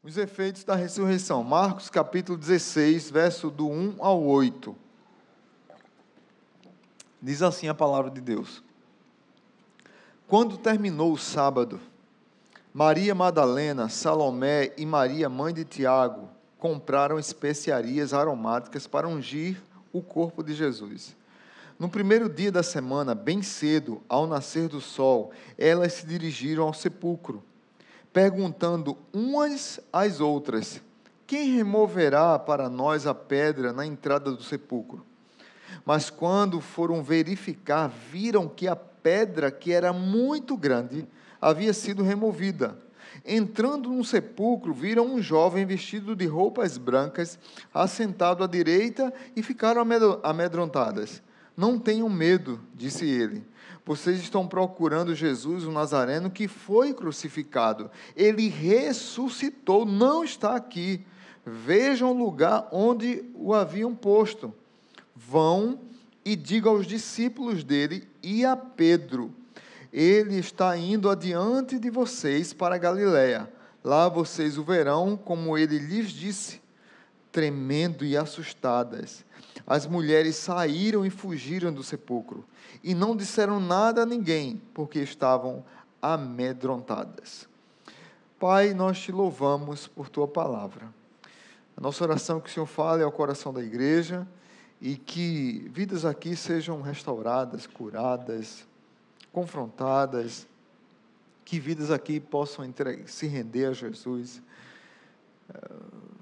Os efeitos da ressurreição. Marcos capítulo 16, verso do 1 ao 8. Diz assim a palavra de Deus. Quando terminou o sábado, Maria Madalena, Salomé e Maria, mãe de Tiago, compraram especiarias aromáticas para ungir o corpo de Jesus. No primeiro dia da semana, bem cedo, ao nascer do sol, elas se dirigiram ao sepulcro, perguntando umas às outras: quem removerá para nós a pedra na entrada do sepulcro? Mas quando foram verificar, viram que a pedra, que era muito grande, havia sido removida. Entrando no sepulcro, viram um jovem vestido de roupas brancas, assentado à direita, e ficaram amedrontadas. Não tenham medo, disse ele. Vocês estão procurando Jesus, o Nazareno, que foi crucificado. Ele ressuscitou, não está aqui. Vejam o lugar onde o haviam posto. Vão e digam aos discípulos dele e a Pedro: ele está indo adiante de vocês para a Galiléia. Lá vocês o verão, como ele lhes disse. Tremendo e assustadas, as mulheres saíram e fugiram do sepulcro, e não disseram nada a ninguém, porque estavam amedrontadas. Pai, nós te louvamos por tua palavra. A nossa oração é que o Senhor fale ao coração da igreja, e que vidas aqui sejam restauradas, curadas, confrontadas, que vidas aqui possam se render a Jesus.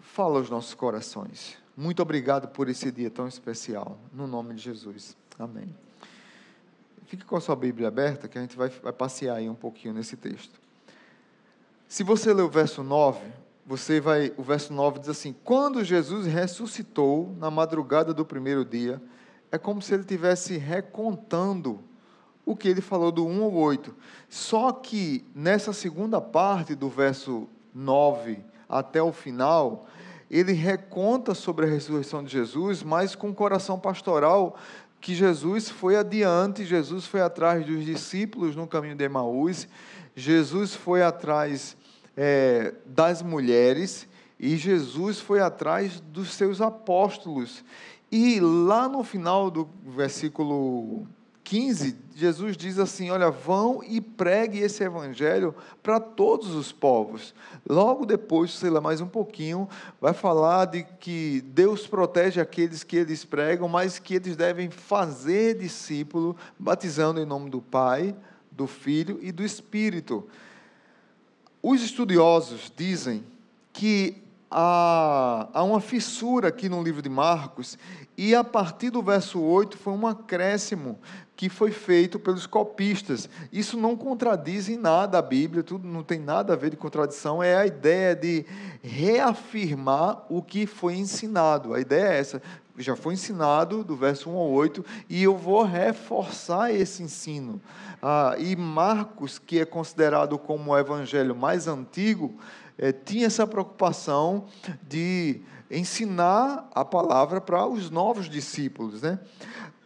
Fala aos nossos corações. Muito obrigado por esse dia tão especial, no nome de Jesus. Amém. Fique com a sua Bíblia aberta, que a gente vai passear aí um pouquinho nesse texto. Se você ler o verso 9, o verso 9 diz assim: quando Jesus ressuscitou na madrugada do primeiro dia, é como se ele estivesse recontando o que ele falou do 1 ao 8. Só que nessa segunda parte do verso 9 até o final, ele reconta sobre a ressurreição de Jesus, mas com o coração pastoral, que Jesus foi adiante, Jesus foi atrás dos discípulos no caminho de Emaús, Jesus foi atrás das mulheres, e Jesus foi atrás dos seus apóstolos. E lá no final do versículo 15, Jesus diz assim: olha, vão e pregue esse evangelho para todos os povos. Logo depois, sei lá, mais um pouquinho, vai falar de que Deus protege aqueles que eles pregam, mas que eles devem fazer discípulo, batizando em nome do Pai, do Filho e do Espírito. Os estudiosos dizem que há uma fissura aqui no livro de Marcos, e a partir do verso 8 foi um acréscimo que foi feito pelos copistas. Isso não contradiz em nada a Bíblia, tudo não tem nada a ver de contradição, é a ideia de reafirmar o que foi ensinado. A ideia é essa: já foi ensinado do verso 1 ao 8, e eu vou reforçar esse ensino. E Marcos, que é considerado como o evangelho mais antigo, tinha essa preocupação de ensinar a palavra para os novos discípulos, né?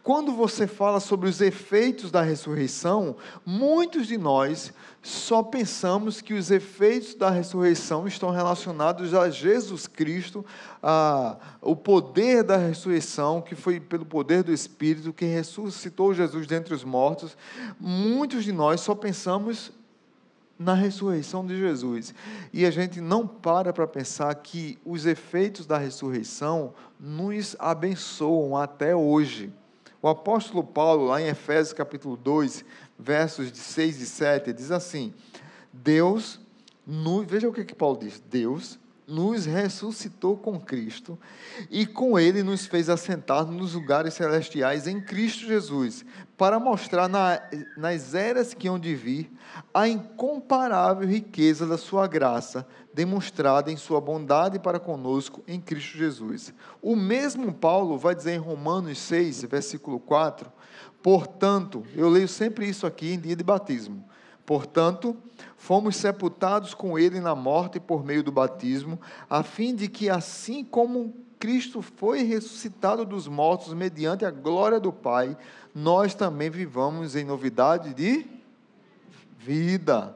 Quando você fala sobre os efeitos da ressurreição, muitos de nós só pensamos que os efeitos da ressurreição estão relacionados a Jesus Cristo, o poder da ressurreição, que foi pelo poder do Espírito, que ressuscitou Jesus dentre os mortos. Muitos de nós só pensamos na ressurreição de Jesus, e a gente não para pensar que os efeitos da ressurreição nos abençoam até hoje. O apóstolo Paulo, lá em Efésios capítulo 2, versos de 6 e 7, diz assim: veja o que Paulo diz: Deus nos ressuscitou com Cristo, e com Ele nos fez assentar nos lugares celestiais em Cristo Jesus, para mostrar nas eras que hão de vir a incomparável riqueza da sua graça, demonstrada em sua bondade para conosco em Cristo Jesus. O mesmo Paulo vai dizer em Romanos 6, versículo 4, portanto, eu leio sempre isso aqui em dia de batismo: portanto, fomos sepultados com ele na morte por meio do batismo, a fim de que, assim como Cristo foi ressuscitado dos mortos mediante a glória do Pai, nós também vivamos em novidade de vida.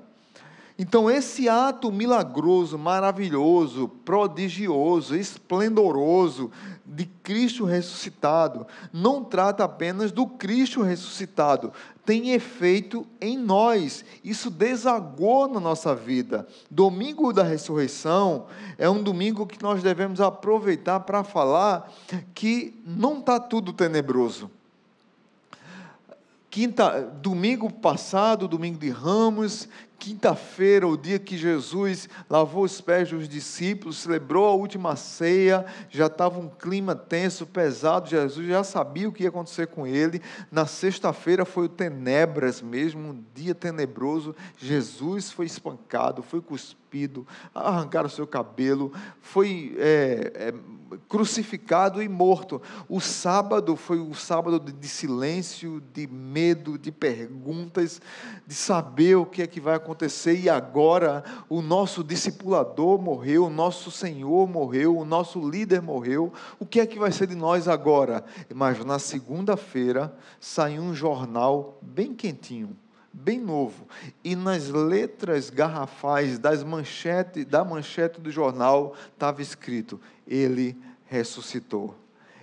Então, esse ato milagroso, maravilhoso, prodigioso, esplendoroso de Cristo ressuscitado, não trata apenas do Cristo ressuscitado, tem efeito em nós. Isso desagou na nossa vida. Domingo da ressurreição é um domingo que nós devemos aproveitar para falar que não está tudo tenebroso. Domingo passado, domingo de Ramos, quinta-feira, o dia que Jesus lavou os pés dos discípulos, celebrou a última ceia, já estava um clima tenso, pesado, Jesus já sabia o que ia acontecer com ele. Na sexta-feira foi o tenebras mesmo, um dia tenebroso. Jesus foi espancado, foi cuspido, arrancaram o seu cabelo, foi crucificado e morto. O sábado foi o sábado de silêncio, de medo, de perguntas, de saber o que é que vai acontecer. E agora o nosso discipulador morreu, o nosso Senhor morreu, o nosso líder morreu. O que é que vai ser de nós agora? Mas na segunda-feira saiu um jornal bem quentinho, bem novo, e nas letras garrafais da manchete do jornal estava escrito: ele ressuscitou,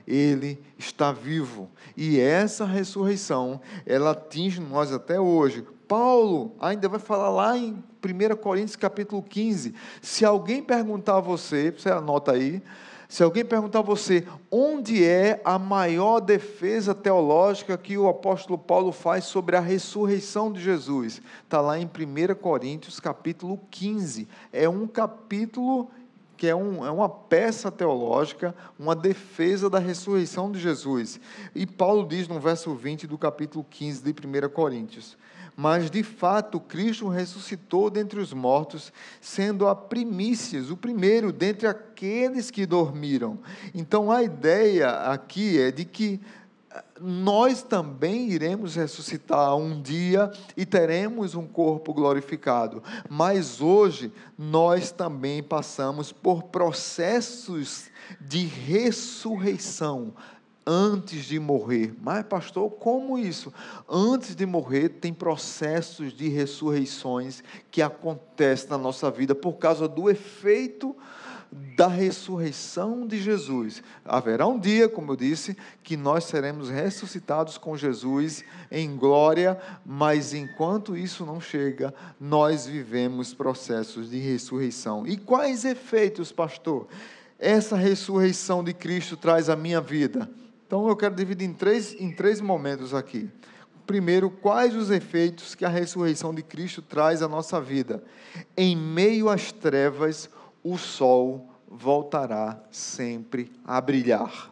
ele está vivo. E essa ressurreição, ela atinge nós até hoje. Paulo ainda vai falar lá em 1 Coríntios capítulo 15, se alguém perguntar a você anota aí, se alguém perguntar a você, onde é a maior defesa teológica que o apóstolo Paulo faz sobre a ressurreição de Jesus? Está lá em 1 Coríntios, capítulo 15. É um capítulo que é uma peça teológica, uma defesa da ressurreição de Jesus. E Paulo diz no verso 20 do capítulo 15 de 1 Coríntios: mas de fato Cristo ressuscitou dentre os mortos, sendo a primícias, o primeiro dentre aqueles que dormiram. Então a ideia aqui é de que nós também iremos ressuscitar um dia e teremos um corpo glorificado, mas hoje nós também passamos por processos de ressurreição antes de morrer. Mas pastor, como isso? Antes de morrer tem processos de ressurreições que acontecem na nossa vida por causa do efeito da ressurreição de Jesus. Haverá um dia, como eu disse, que nós seremos ressuscitados com Jesus em glória, mas enquanto isso não chega, nós vivemos processos de ressurreição. E quais efeitos, pastor, essa ressurreição de Cristo traz à minha vida? Então eu quero dividir em três momentos aqui. Primeiro, quais os efeitos que a ressurreição de Cristo traz à nossa vida? Em meio às trevas, o sol voltará sempre a brilhar.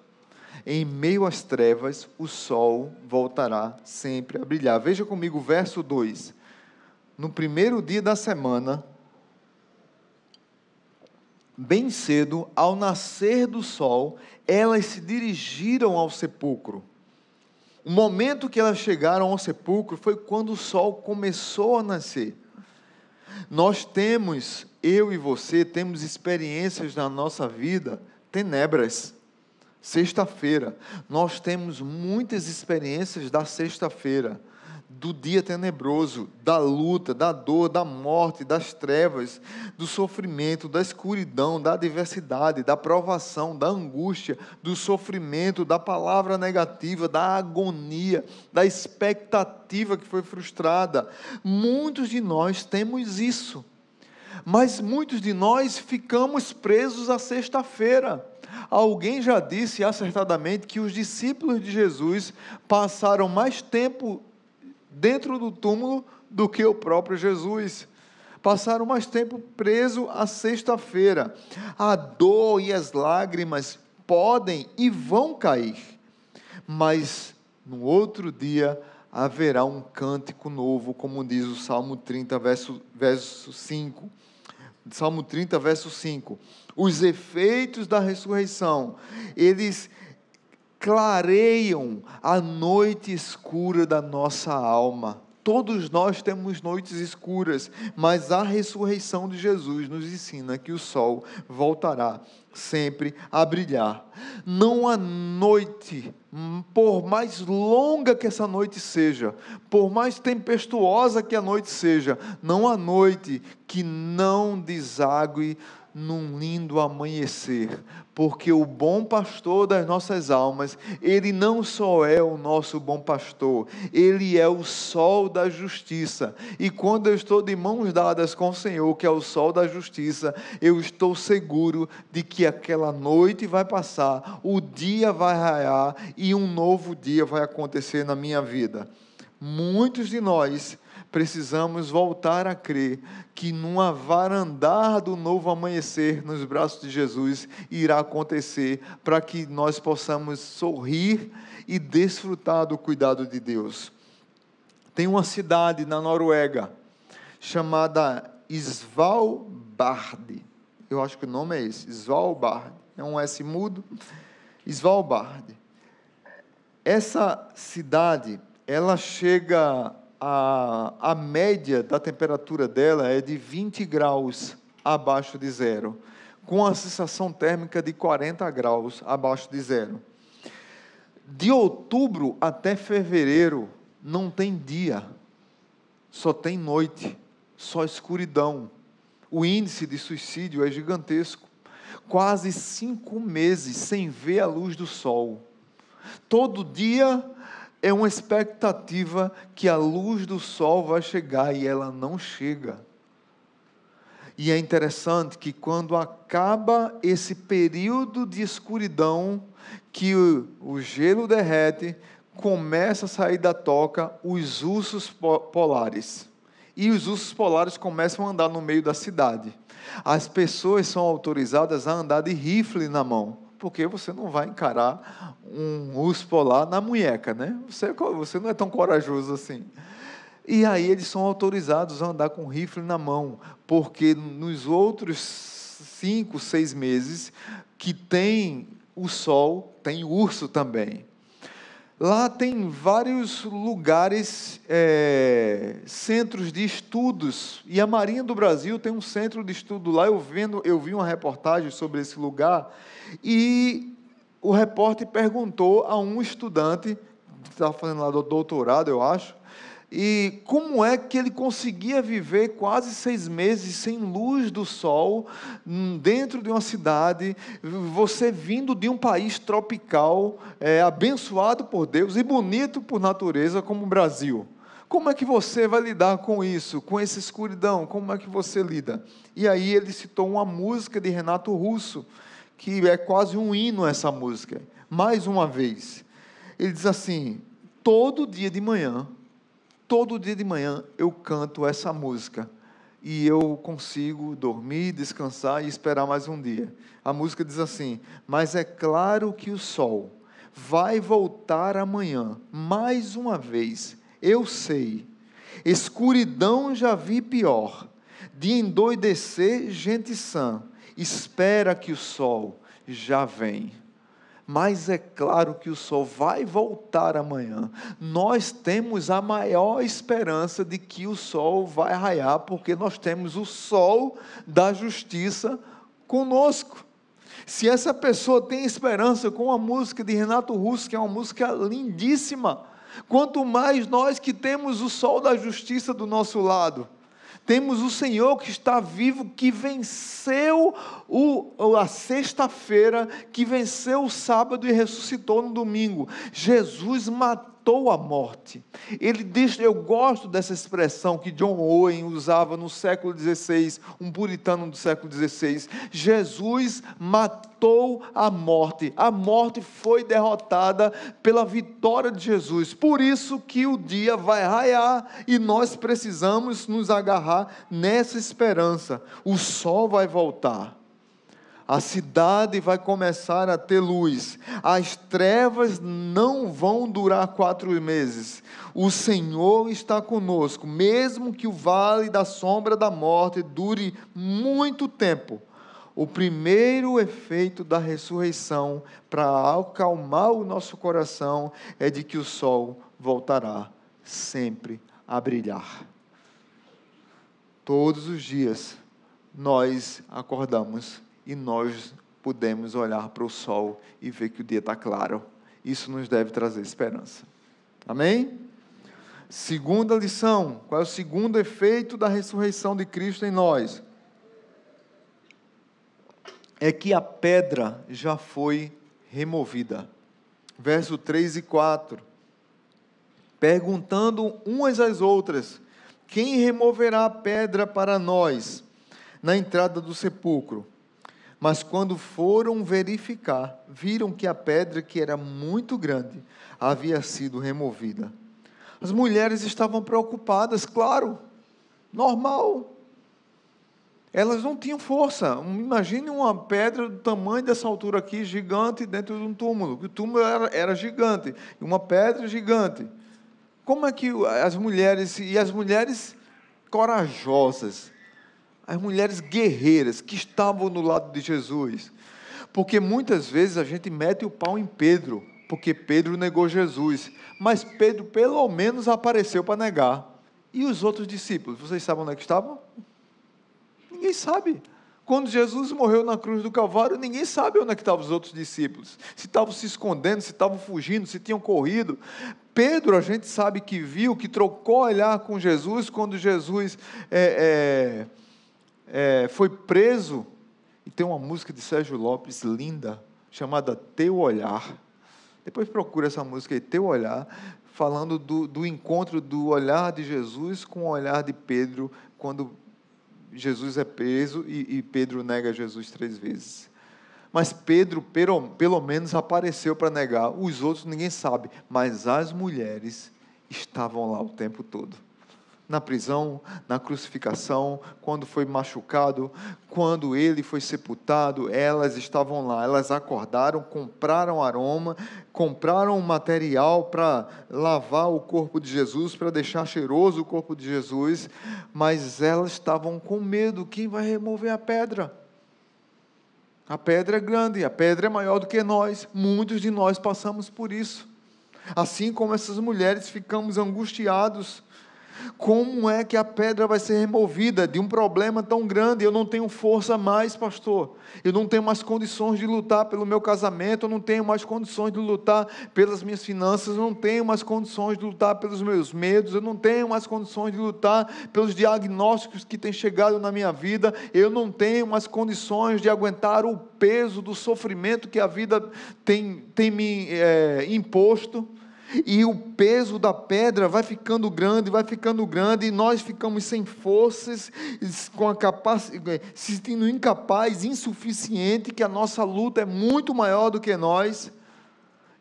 Em meio às trevas, o sol voltará sempre a brilhar. Veja comigo o verso 2. No primeiro dia da semana, bem cedo, ao nascer do sol, elas se dirigiram ao sepulcro. O momento que elas chegaram ao sepulcro foi quando o sol começou a nascer. Nós temos, eu e você, temos experiências na nossa vida, tenebras. Sexta-feira, nós temos muitas experiências da sexta-feira, do dia tenebroso, da luta, da dor, da morte, das trevas, do sofrimento, da escuridão, da adversidade, da provação, da angústia, do sofrimento, da palavra negativa, da agonia, da expectativa que foi frustrada. Muitos de nós temos isso, mas muitos de nós ficamos presos à sexta-feira. Alguém já disse acertadamente que os discípulos de Jesus passaram mais tempo dentro do túmulo do que o próprio Jesus. Passaram mais tempo preso à sexta-feira. A dor e as lágrimas podem e vão cair, mas no outro dia haverá um cântico novo, como diz o Salmo 30, verso 5. Salmo 30, verso 5. Os efeitos da ressurreição, eles clareiam a noite escura da nossa alma. Todos nós temos noites escuras, mas a ressurreição de Jesus nos ensina que o sol voltará sempre a brilhar. Não há noite, por mais longa que essa noite seja, por mais tempestuosa que a noite seja, não há noite que não desague num lindo amanhecer, porque o bom pastor das nossas almas, ele não só é o nosso bom pastor, ele é o sol da justiça, e quando eu estou de mãos dadas com o Senhor, que é o sol da justiça, eu estou seguro de que aquela noite vai passar, o dia vai raiar, e um novo dia vai acontecer na minha vida. Muitos de nós precisamos voltar a crer que num avarandar do novo amanhecer nos braços de Jesus irá acontecer, para que nós possamos sorrir e desfrutar do cuidado de Deus. Tem uma cidade na Noruega chamada Svalbard. Eu acho que o nome é esse, Svalbard. É um S mudo. Svalbard. Essa cidade, ela chega a média da temperatura dela é de 20 graus abaixo de zero, com a sensação térmica de 40 graus abaixo de zero. De outubro até fevereiro não tem dia, só tem noite, só escuridão. O índice de suicídio é gigantesco, quase 5 meses sem ver a luz do sol. Todo dia é uma expectativa que a luz do sol vai chegar e ela não chega. E é interessante que quando acaba esse período de escuridão, que o gelo derrete, começa a sair da toca os ursos polares. E os ursos polares começam a andar no meio da cidade. As pessoas são autorizadas a andar de rifle na mão, porque você não vai encarar um urso polar na munheca, né? Você não é tão corajoso assim. E aí eles são autorizados a andar com rifle na mão, porque nos outros 5, 6 meses que tem o sol, tem urso também. Lá tem vários lugares, centros de estudos, e a Marinha do Brasil tem um centro de estudo lá. Eu vi uma reportagem sobre esse lugar, e o repórter perguntou a um estudante, que estava fazendo lá doutorado, eu acho, e como é que ele conseguia viver quase 6 meses sem luz do sol, dentro de uma cidade, você vindo de um país tropical, abençoado por Deus e bonito por natureza como o Brasil. Como é que você vai lidar com isso, com essa escuridão? Como é que você lida? E aí ele citou uma música de Renato Russo, que é quase um hino essa música. Mais uma vez, ele diz assim: todo dia de manhã eu canto essa música e eu consigo dormir, descansar e esperar mais um dia. A música diz assim: mas é claro que o sol vai voltar amanhã, mais uma vez, eu sei. Escuridão já vi pior, de endoidecer gente sã, espera que o sol já vem. Mas é claro que o sol vai voltar amanhã. Nós temos a maior esperança de que o sol vai raiar, porque nós temos o sol da justiça conosco. Se essa pessoa tem esperança com a música de Renato Russo, que é uma música lindíssima, quanto mais nós que temos o sol da justiça do nosso lado. Temos o Senhor que está vivo, que venceu a sexta-feira, que venceu o sábado e ressuscitou no domingo. Jesus matou a morte. Eu gosto dessa expressão que John Owen usava no século XVI, um puritano do século XVI. Jesus matou a morte. A morte foi derrotada pela vitória de Jesus. Por isso que o dia vai raiar e nós precisamos nos agarrar nessa esperança. O sol vai voltar. A cidade vai começar a ter luz. As trevas não vão durar 4 meses. O Senhor está conosco, mesmo que o vale da sombra da morte dure muito tempo. O primeiro efeito da ressurreição, para acalmar o nosso coração, é de que o sol voltará sempre a brilhar. Todos os dias nós acordamos e nós podemos olhar para o sol e ver que o dia está claro. Isso nos deve trazer esperança. Amém? Segunda lição, qual é o segundo efeito da ressurreição de Cristo em nós? É que a pedra já foi removida. Verso 3 e 4. Perguntando umas às outras, quem removerá a pedra para nós na entrada do sepulcro? Mas quando foram verificar, viram que a pedra, que era muito grande, havia sido removida. As mulheres estavam preocupadas, claro, normal. Elas não tinham força. Imagine uma pedra do tamanho dessa altura aqui, gigante, dentro de um túmulo. O túmulo era gigante, uma pedra gigante. Como é que as mulheres corajosas, as mulheres guerreiras que estavam do lado de Jesus? Porque muitas vezes a gente mete o pau em Pedro, porque Pedro negou Jesus. Mas Pedro pelo menos apareceu para negar. E os outros discípulos, vocês sabem onde é que estavam? Ninguém sabe. Quando Jesus morreu na cruz do Calvário, ninguém sabe onde é que estavam os outros discípulos. Se estavam se escondendo, se estavam fugindo, se tinham corrido. Pedro, a gente sabe que viu, que trocou olhar com Jesus, quando Jesus foi preso. E tem uma música de Sérgio Lopes, linda, chamada Teu Olhar. Depois procura essa música aí, Teu Olhar, falando do encontro do olhar de Jesus com o olhar de Pedro, quando Jesus é preso e Pedro nega Jesus 3 vezes. Mas Pedro, pelo menos, apareceu para negar. Os outros ninguém sabe, mas as mulheres estavam lá o tempo todo. Na prisão, na crucificação, quando foi machucado, quando ele foi sepultado, elas estavam lá. Elas acordaram, compraram aroma, compraram material para lavar o corpo de Jesus, para deixar cheiroso o corpo de Jesus, mas elas estavam com medo. Quem vai remover a pedra? A pedra é grande, a pedra é maior do que nós. Muitos de nós passamos por isso. Assim como essas mulheres, ficamos angustiados. Como é que a pedra vai ser removida de um problema tão grande? Eu não tenho força mais, pastor. Eu não tenho mais condições de lutar pelo meu casamento, eu não tenho mais condições de lutar pelas minhas finanças, eu não tenho mais condições de lutar pelos meus medos, eu não tenho mais condições de lutar pelos diagnósticos que têm chegado na minha vida, eu não tenho mais condições de aguentar o peso do sofrimento que a vida tem me imposto. E o peso da pedra vai ficando grande, e nós ficamos sem forças, com a se sentindo incapaz, insuficiente, que a nossa luta é muito maior do que nós.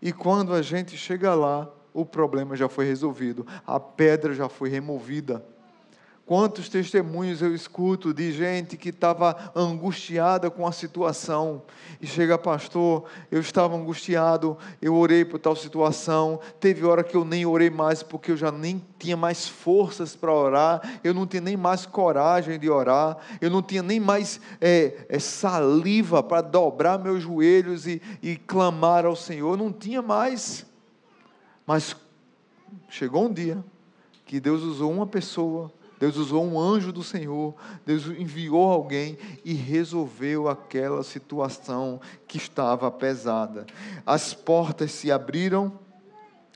E quando a gente chega lá, o problema já foi resolvido, a pedra já foi removida. Quantos testemunhos eu escuto de gente que estava angustiada com a situação, e chega, pastor, eu estava angustiado, eu orei por tal situação, teve hora que eu nem orei mais, porque eu já nem tinha mais forças para orar, eu não tinha nem mais coragem de orar, eu não tinha nem mais saliva para dobrar meus joelhos e clamar ao Senhor, não tinha mais. Mas chegou um dia que Deus usou uma pessoa, Deus usou um anjo do Senhor, Deus enviou alguém e resolveu aquela situação que estava pesada. As portas se abriram,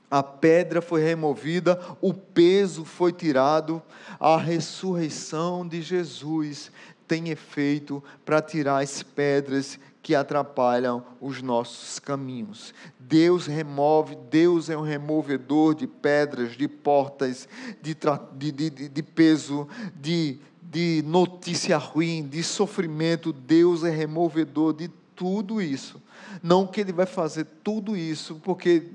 a pedra foi removida, o peso foi tirado. A ressurreição de Jesus tem efeito para tirar as pedras que atrapalham os nossos caminhos. Deus remove, Deus é um removedor de pedras, de portas, de peso, de notícia ruim, de sofrimento. Deus é removedor de tudo isso. Não que Ele vai fazer tudo isso, porque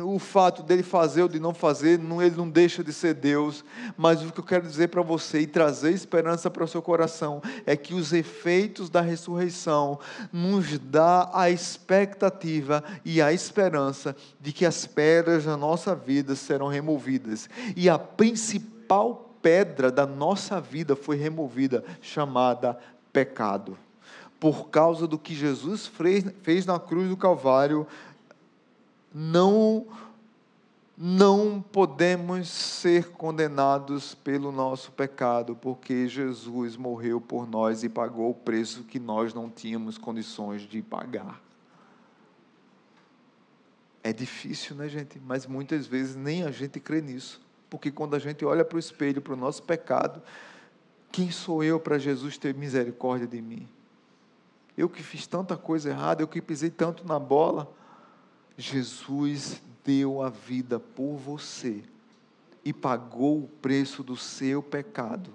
o fato dele fazer ou de não fazer, ele não deixa de ser Deus, mas o que eu quero dizer para você e trazer esperança para o seu coração, é que os efeitos da ressurreição nos dá a expectativa e a esperança de que as pedras da nossa vida serão removidas, e a principal pedra da nossa vida foi removida, chamada pecado. Por causa do que Jesus fez na cruz do Calvário, não não podemos ser condenados pelo nosso pecado, porque Jesus morreu por nós e pagou o preço que nós não tínhamos condições de pagar. É difícil, né, gente? Mas muitas vezes nem a gente crê nisso, porque quando a gente olha para o espelho, para o nosso pecado, quem sou eu para Jesus ter misericórdia de mim? Eu que fiz tanta coisa errada, eu que pisei tanto na bola. Jesus deu a vida por você e pagou o preço do seu pecado,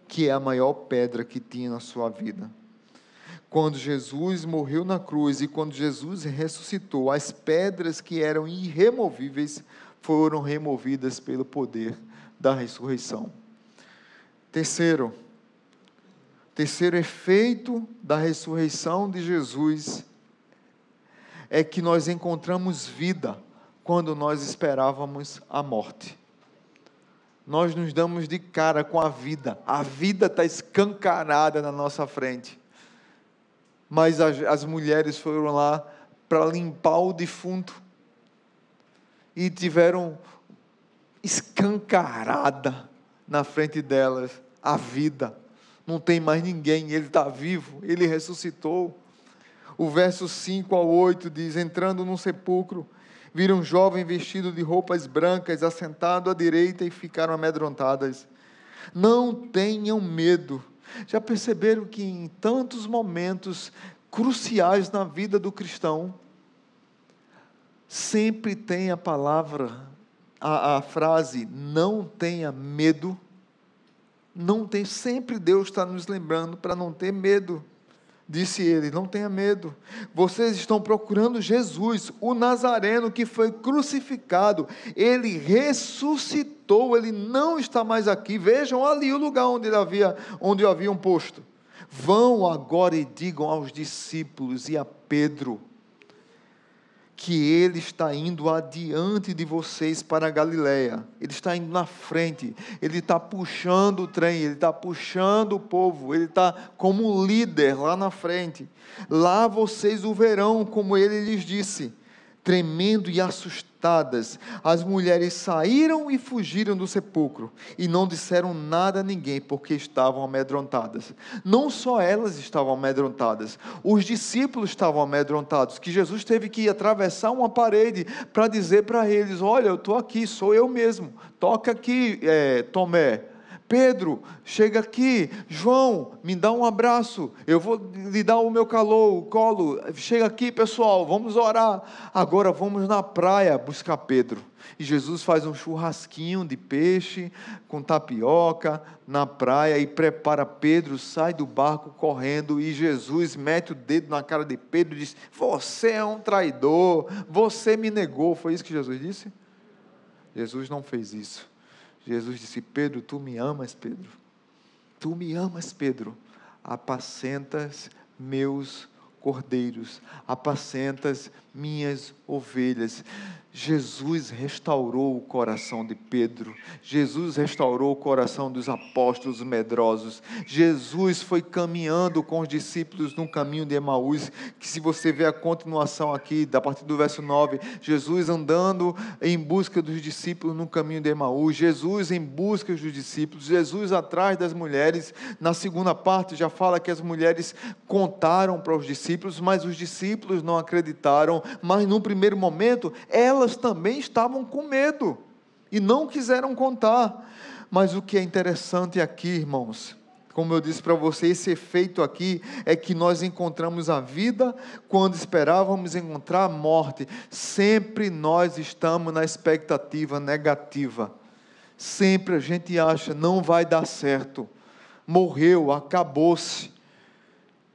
que é a maior pedra que tinha na sua vida. Quando Jesus morreu na cruz e quando Jesus ressuscitou, as pedras que eram irremovíveis foram removidas pelo poder da ressurreição. Terceiro efeito da ressurreição de Jesus é que nós encontramos vida quando nós esperávamos a morte. Nós nos damos de cara com a vida está escancarada na nossa frente, mas as mulheres foram lá para limpar o defunto e tiveram escancarada na frente delas a vida. Não tem mais ninguém, ele está vivo, ele ressuscitou. O verso 5 ao 8 diz: entrando num sepulcro, viram um jovem vestido de roupas brancas, assentado à direita, e ficaram amedrontadas. Não tenham medo. Já perceberam que em tantos momentos cruciais na vida do cristão, sempre tem a palavra, a frase, não tenha medo? Não tem, sempre Deus está nos lembrando para não ter medo. Disse ele, não tenha medo, vocês estão procurando Jesus, o Nazareno que foi crucificado, ele ressuscitou, ele não está mais aqui. Vejam ali o lugar onde o haviam posto. Vão agora e digam aos discípulos e a Pedro, que ele está indo adiante de vocês para a Galileia, ele está indo na frente, ele está puxando o trem, ele está puxando o povo, ele está como líder lá na frente. Lá vocês o verão, como ele lhes disse. Tremendo e assustadas, as mulheres saíram e fugiram do sepulcro, e não disseram nada a ninguém, porque estavam amedrontadas. Não só elas estavam amedrontadas, os discípulos estavam amedrontados, que Jesus teve que atravessar uma parede, para dizer para eles, olha, eu estou aqui, sou eu mesmo, toca aqui, Tomé. Pedro, chega aqui. João, me dá um abraço, eu vou lhe dar o meu colo, chega aqui pessoal, vamos orar. Agora vamos na praia buscar Pedro. E Jesus faz um churrasquinho de peixe, com tapioca, na praia, e prepara Pedro, sai do barco correndo, e Jesus mete o dedo na cara de Pedro e diz, você é um traidor, você me negou. Foi isso que Jesus disse? Jesus não fez isso. Jesus disse, Pedro, tu me amas, Pedro? Tu me amas, Pedro? Apacentas meus cordeiros, apacentas minhas ovelhas. Jesus restaurou o coração de Pedro, Jesus restaurou o coração dos apóstolos medrosos. Jesus foi caminhando com os discípulos no caminho de Emaús, que se você ver a continuação aqui, a partir do verso 9, Jesus andando em busca dos discípulos no caminho de Emaús, Jesus em busca dos discípulos, Jesus atrás das mulheres. Na segunda parte já fala que as mulheres contaram para os discípulos, mas os discípulos não acreditaram. Mas no primeiro momento, elas também estavam com medo e não quiseram contar. Mas o que é interessante aqui, irmãos, como eu disse para você, esse efeito aqui é que nós encontramos a vida quando esperávamos encontrar a morte. Sempre nós estamos na expectativa negativa. Sempre a gente acha, não vai dar certo, morreu, acabou-se.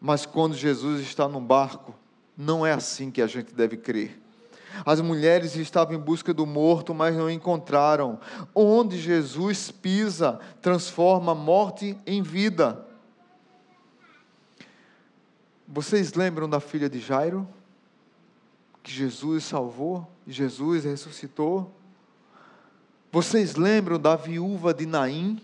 Mas quando Jesus está no barco, não é assim que a gente deve crer. As mulheres estavam em busca do morto, mas não encontraram. Onde Jesus pisa, transforma a morte em vida. Vocês lembram da filha de Jairo? Que Jesus salvou, Jesus ressuscitou. Vocês lembram da viúva de Naim?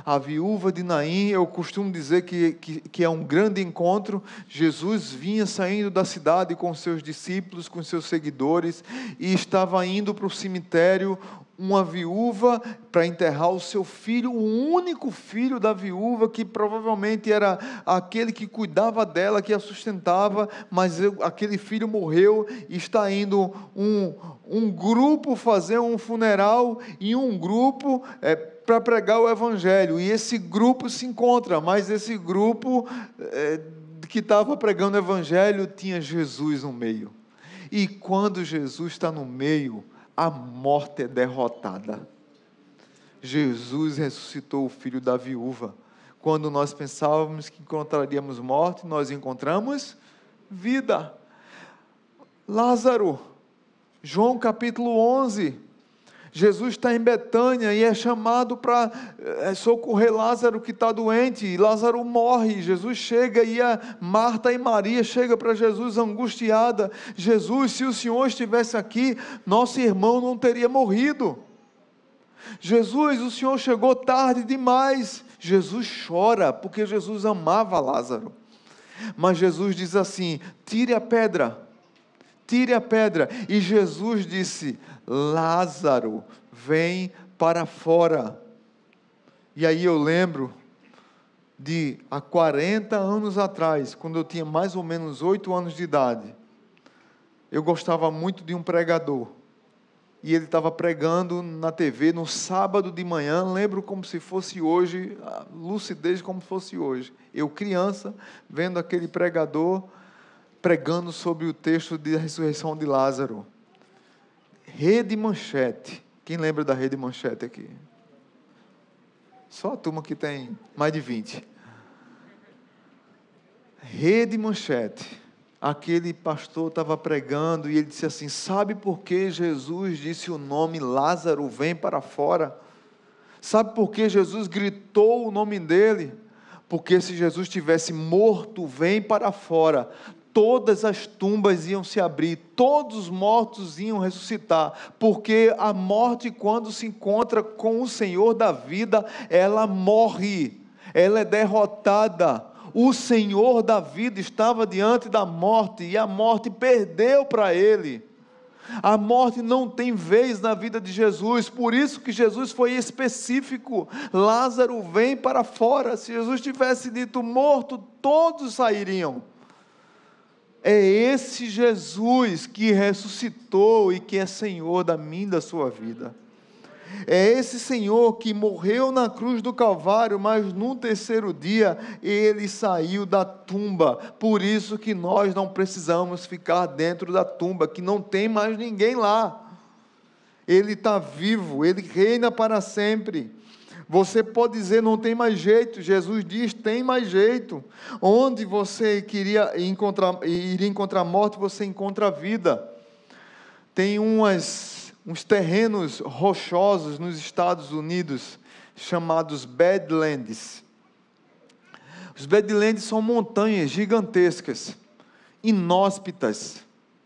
A viúva de Naim, eu costumo dizer que é um grande encontro. Jesus vinha saindo da cidade com seus discípulos, com seus seguidores, e estava indo para o cemitério uma viúva para enterrar o seu filho, o único filho da viúva, que provavelmente era aquele que cuidava dela, que a sustentava, mas aquele filho morreu, e está indo um grupo fazer um funeral, e um grupo para pregar o evangelho, e esse grupo se encontra, mas esse grupo que estava pregando o evangelho tinha Jesus no meio, e quando Jesus está no meio, a morte é derrotada. Jesus ressuscitou o filho da viúva. Quando nós pensávamos que encontraríamos morte, nós encontramos vida. Lázaro, João capítulo 11, Jesus está em Betânia e é chamado para socorrer Lázaro que está doente, e Lázaro morre. Jesus chega e Marta e Maria chegam para Jesus angustiada: Jesus, se o Senhor estivesse aqui, nosso irmão não teria morrido. Jesus, o Senhor chegou tarde demais. Jesus chora, porque Jesus amava Lázaro, mas Jesus diz assim: tire a pedra, tire a pedra. E Jesus disse: Lázaro, vem para fora. E aí eu lembro de há 40 anos atrás, quando eu tinha mais ou menos 8 anos de idade, eu gostava muito de um pregador, e ele estava pregando na TV no sábado de manhã, lembro como se fosse hoje, a lucidez como se fosse hoje, eu criança, vendo aquele pregador pregando sobre o texto da ressurreição de Lázaro. Rede Manchete. Quem lembra da Rede Manchete aqui? Só a turma que tem mais de 20. Rede Manchete. Aquele pastor estava pregando e ele disse assim: sabe por que Jesus disse o nome Lázaro, vem para fora? Sabe por que Jesus gritou o nome dele? Porque se Jesus tivesse morto, vem para fora, todas as tumbas iam se abrir, todos os mortos iam ressuscitar, porque a morte, quando se encontra com o Senhor da vida, ela morre, ela é derrotada. O Senhor da vida estava diante da morte, e a morte perdeu para ele. A morte não tem vez na vida de Jesus, por isso que Jesus foi específico: Lázaro, vem para fora. Se Jesus tivesse dito morto, todos sairiam. É esse Jesus que ressuscitou e que é Senhor da minha e da sua vida. É esse Senhor que morreu na cruz do Calvário, mas no terceiro dia Ele saiu da tumba. Por isso que nós não precisamos ficar dentro da tumba, que não tem mais ninguém lá. Ele está vivo, Ele reina para sempre. Você pode dizer: não tem mais jeito. Jesus diz: tem mais jeito. Onde você iria encontrar morte, você encontra vida. Tem uns terrenos rochosos nos Estados Unidos, chamados Badlands. Os Badlands são montanhas gigantescas, inóspitas,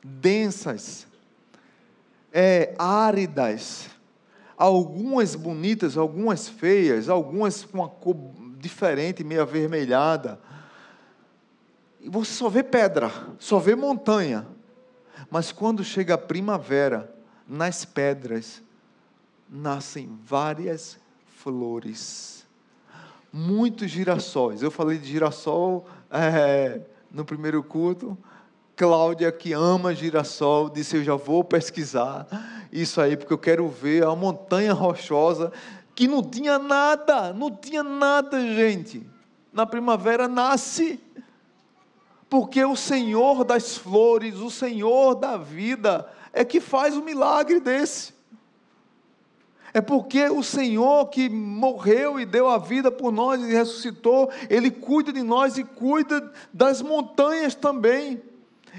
densas, áridas, algumas bonitas, algumas feias, algumas com uma cor diferente, meio avermelhada, e você só vê pedra, só vê montanha, mas quando chega a primavera, nas pedras nascem várias flores, muitos girassóis. Eu falei de girassol no primeiro culto. Cláudia, que ama girassol, disse: eu já vou pesquisar isso aí, porque eu quero ver a montanha rochosa, que não tinha nada, gente. Na primavera nasce, porque o Senhor das flores, o Senhor da vida, é que faz um milagre desse. É porque o Senhor que morreu e deu a vida por nós e ressuscitou, Ele cuida de nós e cuida das montanhas também.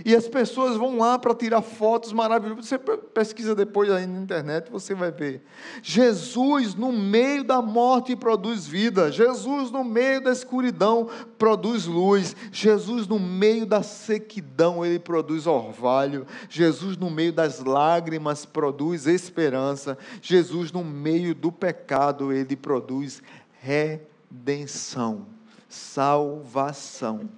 E as pessoas vão lá para tirar fotos maravilhosas. Você pesquisa depois aí na internet, você vai ver. Jesus no meio da morte produz vida. Jesus no meio da escuridão produz luz. Jesus no meio da sequidão, Ele produz orvalho. Jesus no meio das lágrimas produz esperança. Jesus no meio do pecado, Ele produz redenção, salvação.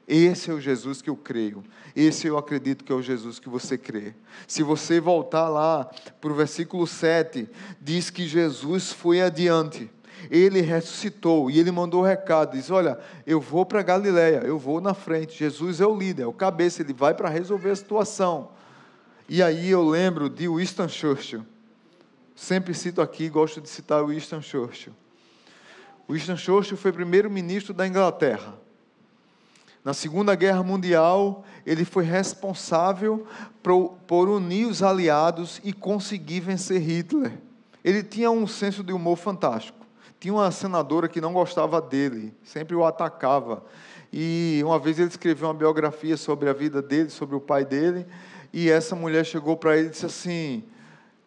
Esse é o Jesus que eu creio. Esse eu acredito que é o Jesus que você crê. Se você voltar lá para o versículo 7, diz que Jesus foi adiante. Ele ressuscitou e ele mandou o recado, diz, olha, eu vou para Galileia, eu vou na frente. Jesus é o líder, é o cabeça, ele vai para resolver a situação. E aí eu lembro de Winston Churchill. Sempre cito aqui, gosto de citar Winston Churchill. Winston Churchill foi primeiro-ministro da Inglaterra. Na Segunda Guerra Mundial, ele foi responsável por unir os aliados e conseguir vencer Hitler. Ele tinha um senso de humor fantástico. Tinha uma senadora que não gostava dele, sempre o atacava. E uma vez ele escreveu uma biografia sobre a vida dele, sobre o pai dele, e essa mulher chegou para ele e disse assim,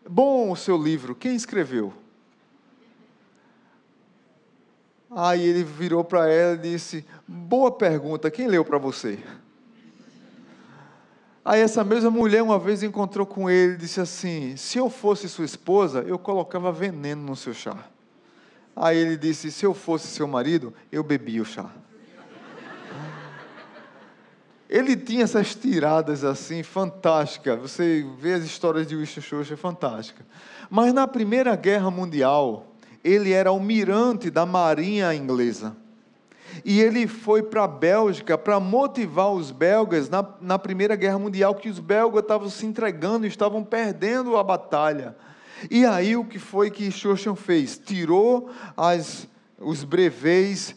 bom o seu livro, quem escreveu? Aí ele virou para ela e disse, boa pergunta, quem leu para você? Aí essa mesma mulher uma vez encontrou com ele e disse assim, se eu fosse sua esposa, eu colocava veneno no seu chá. Aí ele disse, se eu fosse seu marido, eu bebia o chá. Ele tinha essas tiradas assim, fantásticas. Você vê as histórias de Winston Churchill, é fantástica. Mas na Primeira Guerra Mundial, ele era almirante da Marinha Inglesa. E ele foi para a Bélgica para motivar os belgas na Primeira Guerra Mundial, que os belgas estavam se entregando, estavam perdendo a batalha. E aí o que foi que Churchill fez? Tirou os brevês,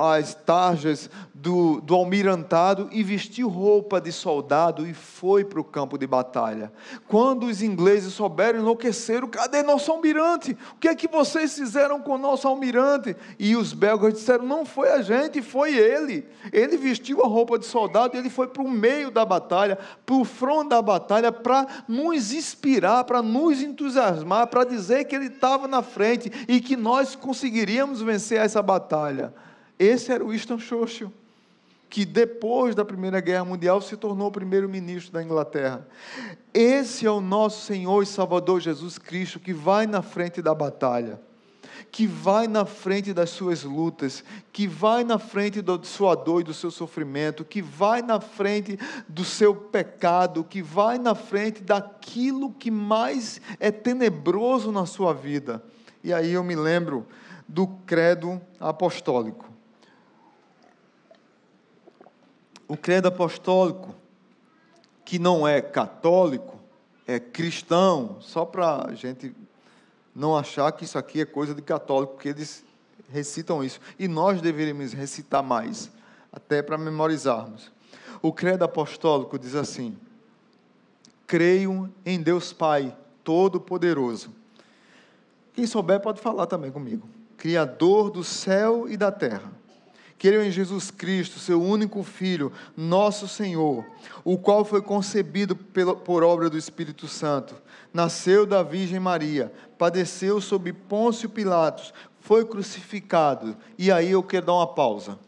as tarjas do almirantado e vestiu roupa de soldado e foi para o campo de batalha. Quando os ingleses souberam, enlouqueceram, cadê nosso almirante? O que é que vocês fizeram com o nosso almirante? E os belgas disseram, não foi a gente, foi ele. Ele vestiu a roupa de soldado e ele foi para o meio da batalha, para o front da batalha, para nos inspirar, para nos entusiasmar, para dizer que ele estava na frente e que nós conseguiríamos vencer essa batalha. Esse era o Winston Churchill, que depois da Primeira Guerra Mundial se tornou o primeiro-ministro da Inglaterra. Esse é o nosso Senhor e Salvador Jesus Cristo, que vai na frente da batalha, que vai na frente das suas lutas, que vai na frente da sua dor e do seu sofrimento, que vai na frente do seu pecado, que vai na frente daquilo que mais é tenebroso na sua vida. E aí eu me lembro do credo apostólico. O credo apostólico, que não é católico, é cristão, só para a gente não achar que isso aqui é coisa de católico, porque eles recitam isso. E nós deveríamos recitar mais, até para memorizarmos. O credo apostólico diz assim, creio em Deus Pai Todo-Poderoso. Quem souber pode falar também comigo. Criador do céu e da terra. Creio em Jesus Cristo, seu único Filho, nosso Senhor, o qual foi concebido por obra do Espírito Santo, nasceu da Virgem Maria, padeceu sob Pôncio Pilatos, foi crucificado, e aí eu quero dar uma pausa.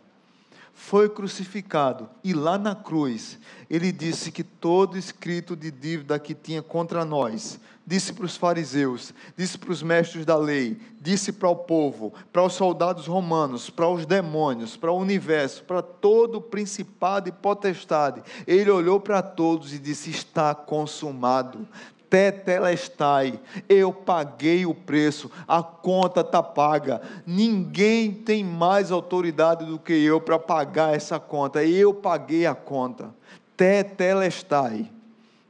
Foi crucificado, e lá na cruz, ele disse que todo escrito de dívida que tinha contra nós, disse para os fariseus, disse para os mestres da lei, disse para o povo, para os soldados romanos, para os demônios, para o universo, para todo o principado e potestade. Ele olhou para todos e disse, está consumado. Tetelestai, eu paguei o preço, a conta está paga, ninguém tem mais autoridade do que eu para pagar essa conta, eu paguei a conta. Tetelestai,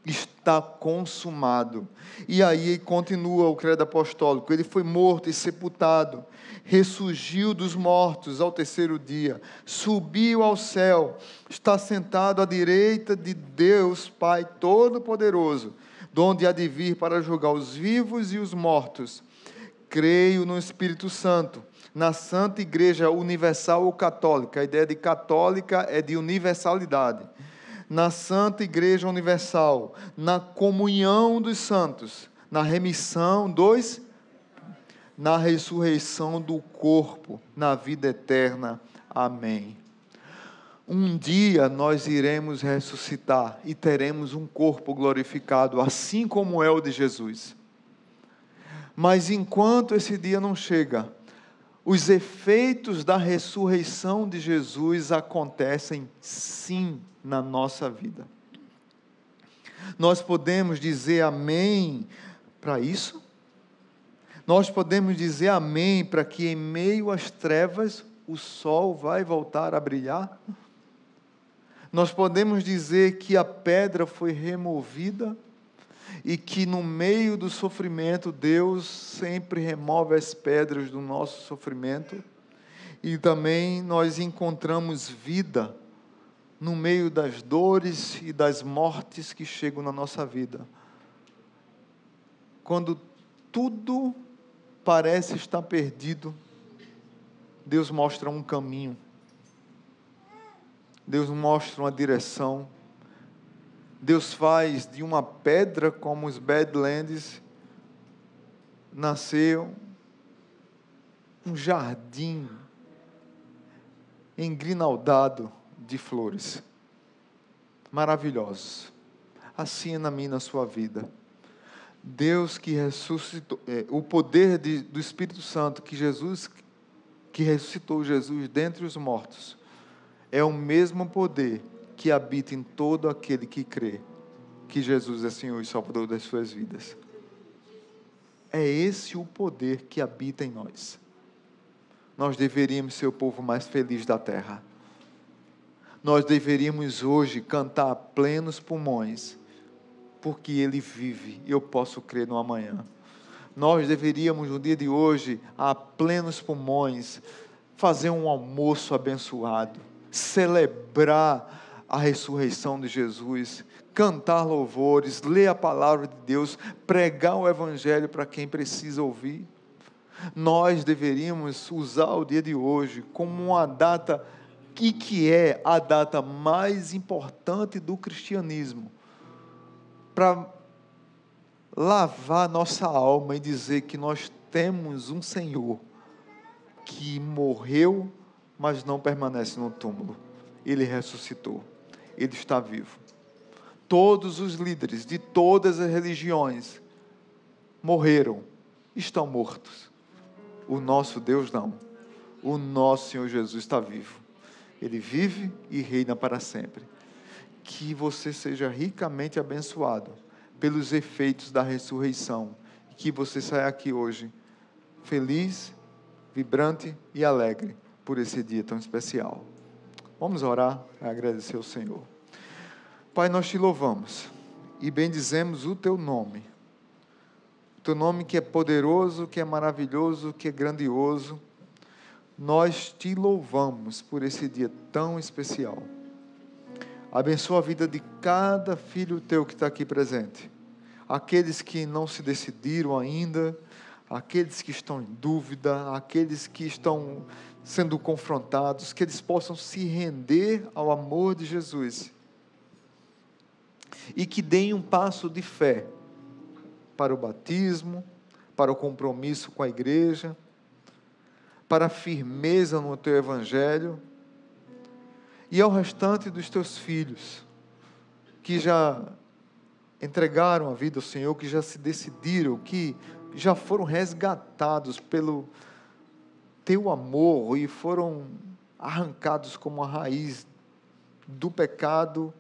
está consumado. E aí continua o credo apostólico, ele foi morto e sepultado, ressurgiu dos mortos ao terceiro dia, subiu ao céu, está sentado à direita de Deus Pai Todo-Poderoso, de onde há de vir para julgar os vivos e os mortos. Creio no Espírito Santo, na Santa Igreja Universal ou Católica. A ideia de católica é de universalidade. Na Santa Igreja Universal, na comunhão dos santos, na remissão na ressurreição do corpo, na vida eterna. Amém. Um dia nós iremos ressuscitar e teremos um corpo glorificado, assim como é o de Jesus. Mas enquanto esse dia não chega, Os efeitos da ressurreição de Jesus acontecem sim na nossa vida. Nós podemos dizer amém para isso? Nós podemos dizer amém para que em meio às trevas o sol vai voltar a brilhar? Nós podemos dizer que a pedra foi removida e que no meio do sofrimento Deus sempre remove as pedras do nosso sofrimento e também nós encontramos vida no meio das dores e das mortes que chegam na nossa vida. Quando tudo parece estar perdido, Deus mostra um caminho. Deus mostra uma direção. Deus faz de uma pedra como os Badlands nascer um jardim engrinaldado de flores maravilhosos. Assim é na minha e na sua vida. Deus que ressuscitou, o poder do Espírito Santo que ressuscitou Jesus dentre os mortos, é o mesmo poder que habita em todo aquele que crê que Jesus é Senhor e Salvador das suas vidas. É esse o poder que habita em nós. Nós deveríamos ser o povo mais feliz da terra. Nós deveríamos hoje cantar a plenos pulmões, porque Ele vive e eu posso crer no amanhã. Nós deveríamos, no dia de hoje, a plenos pulmões, fazer um almoço abençoado, celebrar a ressurreição de Jesus, cantar louvores, ler a palavra de Deus, pregar o Evangelho para quem precisa ouvir. Nós deveríamos usar o dia de hoje como uma data que é a data mais importante do cristianismo, para lavar nossa alma e dizer que nós temos um Senhor que morreu, mas não permanece no túmulo. Ele ressuscitou. Ele está vivo. Todos os líderes de todas as religiões morreram, estão mortos. O nosso Deus não. O nosso Senhor Jesus está vivo. Ele vive e reina para sempre. Que você seja ricamente abençoado pelos efeitos da ressurreição. Que você saia aqui hoje feliz, vibrante e alegre por esse dia tão especial. Vamos orar e agradecer ao Senhor. Pai, nós te louvamos e bendizemos o teu nome. O teu nome que é poderoso, que é maravilhoso, que é grandioso. Nós te louvamos por esse dia tão especial. Abençoa a vida de cada filho teu que está aqui presente. Aqueles que não se decidiram ainda, aqueles que estão em dúvida, aqueles que estão sendo confrontados, que eles possam se render ao amor de Jesus. E que deem um passo de fé para o batismo, para o compromisso com a igreja, para a firmeza no teu evangelho, e ao restante dos teus filhos, que já entregaram a vida ao Senhor, que já se decidiram, que já foram resgatados pelo teu amor e foram arrancados como a raiz do pecado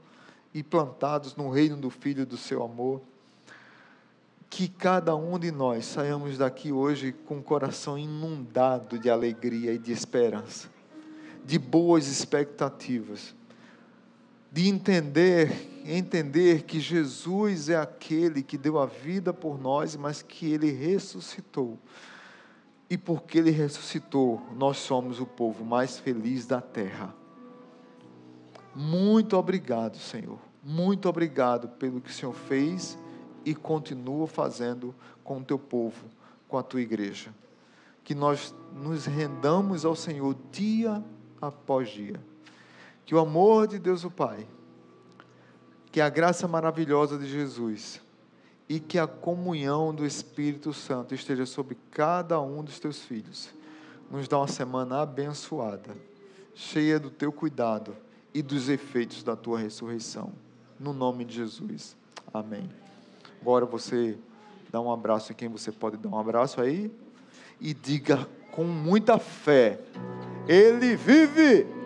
e plantados no reino do Filho do seu amor. Que cada um de nós saiamos daqui hoje com o coração inundado de alegria e de esperança, de boas expectativas, de entender que Jesus é aquele que deu a vida por nós, mas que Ele ressuscitou. E porque Ele ressuscitou, nós somos o povo mais feliz da terra. Muito obrigado, Senhor. Muito obrigado pelo que o Senhor fez e continua fazendo com o teu povo, com a tua igreja. Que nós nos rendamos ao Senhor dia após dia. Que o amor de Deus o Pai, que a graça maravilhosa de Jesus e que a comunhão do Espírito Santo esteja sobre cada um dos teus filhos. Nos dá uma semana abençoada, cheia do teu cuidado e dos efeitos da tua ressurreição. No nome de Jesus. Amém. Agora você dá um abraço em quem você pode dar um abraço aí e diga com muita fé. Ele vive!